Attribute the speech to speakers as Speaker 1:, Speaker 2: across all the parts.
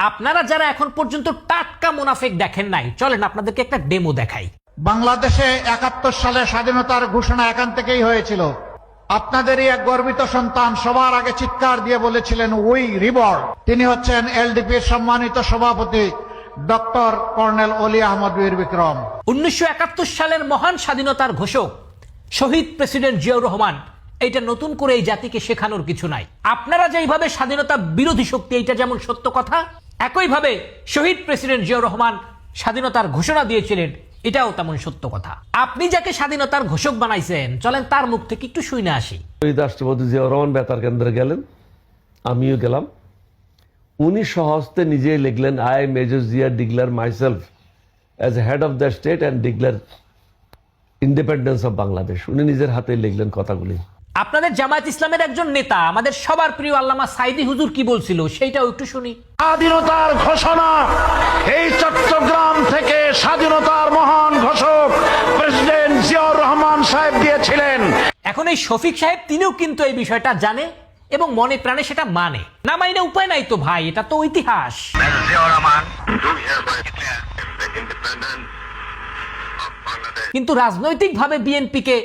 Speaker 1: আপনারা যারা এখন পর্যন্ত টাটকা মুনাফিক দেখেন নাই, চলেন আপনাদেরকে একটা ডেমো দেখাই।
Speaker 2: বাংলাদেশে ৭১ সালে স্বাধীনতার ঘোষণা এখান থেকেই হয়েছিল। আপনাদেরই এক গর্বিত সন্তান সবার আগে চিৎকার দিয়ে বলেছিলেন উই রিবর্ন। তিনি হচ্ছেন এলডিপির সম্মানিত সভাপতি ডক্টর কর্নেল অলি আহমদ বীর বিক্রম।
Speaker 1: ১৯৭১ সালের মহান স্বাধীনতার ঘোষক শহীদ প্রেসিডেন্ট জিয়াউর রহমান। এইটা নতুন করে এই জাতিকে শেখানোর কিছু নাই। আপনারা যেইভাবে স্বাধীনতা বিরোধী শক্তি, এইটা যেমন সত্য কথা, একইভাবে শহীদ প্রেসিডেন্ট জিয়াউর রহমান স্বাধীনতার ঘোষণা দিয়েছিলেন, এটাও তেমন সত্য কথা। আপনি যাকে স্বাধীনতার ঘোষক বানাইছেন, চলেন তার মুখ থেকে একটু শুনে আসি।
Speaker 3: শহীদ রাষ্ট্রপতি জিয়াউর রহমান বেতার কেন্দ্রে গেলেন, আমিও গেলাম। উনি সহস্তে নিজেই লিখলেন, I major Zia declare myself as head of the state and declare independence of Bangladesh. উনি নিজের হাতে লিখলেন কথাগুলি।
Speaker 1: আপনাদের জামায়াত ইসলামের একজন নেতা, আমাদের সবার প্রিয় আল্লামা সাইদি হুজুর কি বলছিল, সেইটাও একটু শুনি।
Speaker 2: স্বাধীনতার ঘোষণা এই চট্টগ্রাম থেকে স্বাধীনতার মহান ঘোষক প্রেসিডেন্ট জিয়াউর রহমান সাহেব দিয়েছিলেন।
Speaker 1: এখন এই শফিক সাহেব তিনিও কিন্তু এই বিষয়টা জানে এবং মনে প্রাণে সেটা মানে না। মাইনে উপায় নাই তো ভাই, এটা তো ইতিহাস। কিন্তু রাজনৈতিকভাবে বিএনপিকে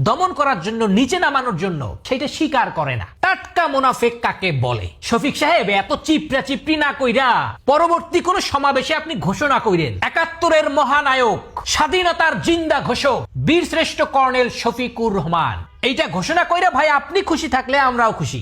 Speaker 1: দমন করার জন্য, নিচে নামানোর জন্য সেটা স্বীকার করে না। টাটকা মুনাফিক কাকে বলে? শফিক সাহেব এত চিপড়া চিপড়ি না কইরা পরবর্তী কোন সমাবেশে আপনি ঘোষণা কইরেন ৭১-এর মহানায়ক, স্বাধীনতার জিন্দা ঘোষক বীর শ্রেষ্ঠ কর্নেল শফিকুর রহমান। এইটা ঘোষণা কইরা ভাই আপনি খুশি থাকলে আমরাও খুশি।